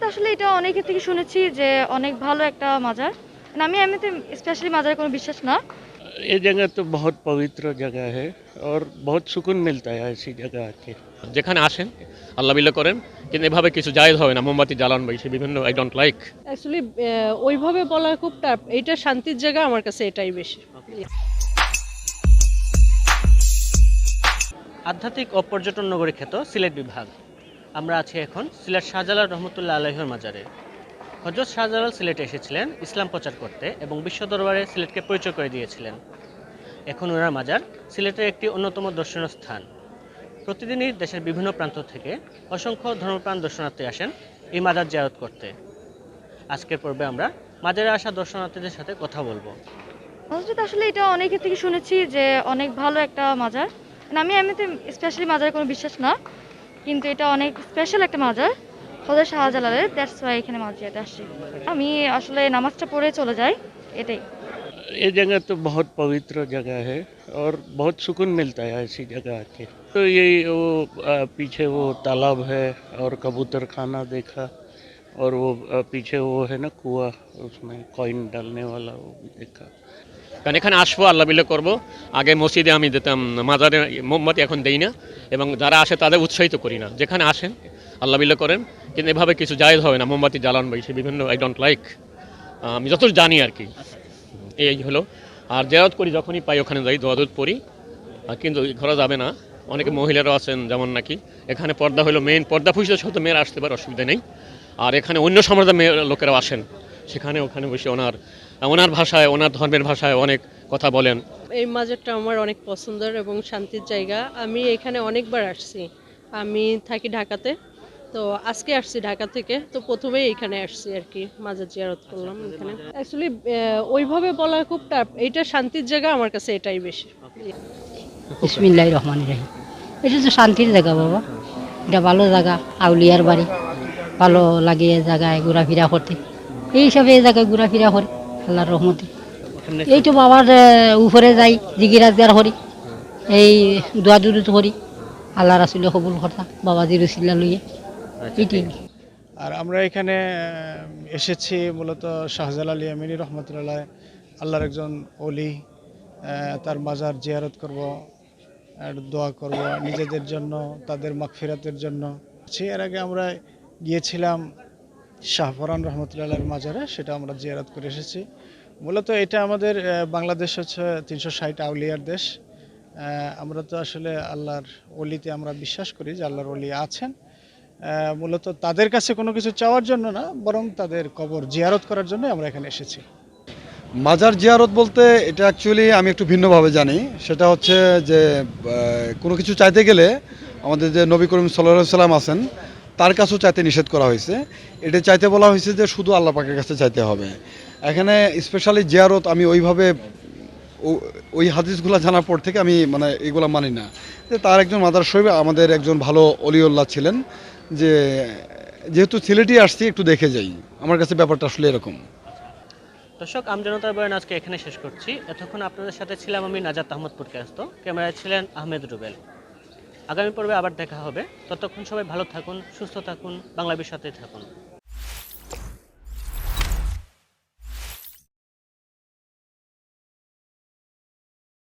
মসজিদ আসলে এটা অনেকের থেকে শুনেছি যে অনেক ভালো একটা মাজার। আমি এমনিতে স্পেশালি মাজারে কোনো বিশ্বাস না। ये जगह तो बहुत पवित्र जगह है और बहुत सुकून मिलता है ऐसी जगह आके। যেখানে আসেন আল্লাহ বিল্লাহ করেন, কিন্তু এভাবে কিছু জায়েজ হবে না। মোমবাতি জ্বালান বা সে বিভিন্ন আই ডোন্ট লাইক। অ্যাকচুয়ালি ওইভাবে বলা খুব টাফ। এটা শান্তির জায়গা, আমার কাছে এটাই বেশি। আধ্যাত্মিক ও পর্যটন নগরী খ্যাত সিলেট বিভাগ। আমরা আছি এখন সিলেট শাহজালাল রহমতুল্লাহ আলাইহির মাজারে। হযরত শাহজালাল সিলেটে এসেছিলেন ইসলাম প্রচার করতে এবং বিশ্ব দরবারে সিলেটকে পরিচয় করে দিয়েছিলেন। এখন ওনার মাজার সিলেটের একটি অন্যতম দর্শনীয় স্থান। প্রতিদিনই দেশের বিভিন্ন প্রান্ত থেকে অসংখ্য ধর্মপ্রাণ দর্শনার্থী আসেন এই মাজার জিয়ারত করতে। আজকের পর্বে আমরা মাজারে আসা দর্শনার্থীদের সাথে কথা বলবো। মসজিদ আসলে এটা অনেকের থেকে শুনেছি যে অনেক ভালো একটা মাজার। আমি এমনিতে স্পেশালি মাজারে কোনো বিশ্বাস না, কিন্তু এটা অনেক স্পেশাল একটা মাজার হযরত শাহজালালের। দ্যাটস ওয়াই এখানে মাজারে আসছি। আমি আসলে নামাজটা পড়ে চলে যাই, এটাই। ये जगह तो बहुत पवित्र जगह है और बहुत सुकून मिलता है ऐसी जगह आके। तो ये वो पीछे वो तालाब है और कबूतर खाना देखा, और वो पीछे वो है ना कुआं, उसमें कॉइन डालने वाला, वो भी देखा। কারণ এখানে আসবো আল্লাহ বিল্লাহ করবো। আগে মসজিদে আমি দিতাম, মাজারে মোমবাতি এখন দেই না, এবং যারা আসে তাদের উৎসাহিত করি না। যেখানে আসেন আল্লাহ বিল্লাহ করেন, কিন্তু এভাবে কিছু জায়েজ হবে না। মোমবাতি জ্বালান বা সে বিভিন্ন আই ডোন্ট লাইক। আমি যতটুকু জানি আর কি, এই হলো। আর জিয়ারত করি, যখনই পাই ওখানে যাই, দোয়া দুধ পড়ি। কিন্তু ঘরে যাবে না, অনেকে মহিলারাও আছেন যেমন নাকি। এখানে পর্দা হলো মেইন, পর্দা ফুসলে সহ মেয়েরা আসতে পারে, অসুবিধা নেই। আর এখানে অন্য সম্প্রদায়ের মেয়ের লোকেরাও আসেন, সেখানে ওখানে বসে ওনার ভাষায়, ওনার ধর্মের ভাষায় অনেক কথা বলেন। এই মাজারটা আমার অনেক পছন্দের এবং শান্তির জায়গা। আমি এখানে অনেকবার আসছি। আমি থাকি ঢাকাতে, তো আজকে আসছি ঢাকা থেকে। তো প্রথমেই এখানে আসছি আর কি, মাজার জিয়ারত করলাম এখানে। অ্যাকচুয়ালি ওইভাবে বলা খুব টাফ। এটা শান্তির জায়গা, আমার কাছে এটাই বেশি। বিসমিল্লাহির রহমানির রহিম। এটা তো শান্তির জায়গা বাবা, এটা ভালো জায়গা, আউলিয়ার বাড়ি। ভালো লাগে এই জায়গায় ঘোরাফেরা করতে। এই হিসাবে এই জায়গায় ঘোরাফেরা করি আল্লাহর রহমতে। এই তো বাবার উপরে যাই, জিগিরাজ করি, এই দোয়া দুরুদ করি, আল্লাহ রাসুলে কবুল করতা বাবাজির উসিলা লইয়া, এইটাই। আর আমরা এখানে এসেছি মূলত শাহজালাল ইয়ামিনী রহমতুল্লাহ আল্লাহর একজন ওলি। তার মাজার জিয়ারত করব, আর দোয়া করব নিজেদের জন্য, তাদের মাগফিরাতের জন্য। এর আগে আমরা গিয়েছিলাম শাহপরান রহমতুল্লাহর মাজারে, সেটা আমরা জিয়ারত করে এসেছি। মূলত এটা আমাদের বাংলাদেশ হচ্ছে 360 আউলিয়ার দেশ। আমরা তো আসলে আল্লাহর ওলিতে আমরা বিশ্বাস করি যে আল্লাহর ওলি আছেন। মূলত তাদের কাছে কোনো কিছু চাওয়ার জন্য না, বরং তাদের কবর জিয়ারত করার জন্য আমরা এখানে এসেছি। মাজার জিয়ারত বলতে এটা অ্যাকচুয়ালি আমি একটু ভিন্নভাবে জানি। সেটা হচ্ছে যে কোনো কিছু চাইতে গেলে আমাদের যে নবী করিম সাল্লাল্লাহু আলাইহি সাল্লাম আছেন, তার কাছেও চাইতে নিষেধ করা হয়েছে। এটা চাইতে বলা হয়েছে যে শুধু আল্লাহ পাকের কাছে চাইতে হবে। এখানে স্পেশালি জিয়ারত আমি ওইভাবে ওই হাদিসগুলো জানার পর থেকে আমি এগুলো মানি না। যে তার একজন মাদার শরীফ আমাদের একজন ভালো অলিউল্লাহ ছিলেন, যে যেহেতু সিলেটই আসছি একটু দেখে যাই, আমার কাছে ব্যাপারটা আসলে এরকম। দর্শক, আমজনতার বয়ান আজকে এখানে শেষ করছি। এতক্ষণ আপনাদের সাথে ছিলাম আমি নাজাত আহমদ পুরকাস্ত, ক্যামেরায় ছিলেন আহমেদ রুবেল। আগামী পর্বে আবার দেখা হবে। ততক্ষণ সবাই ভালো থাকুন, সুস্থ থাকুন, বাংলা বিষয়তে থাকুন।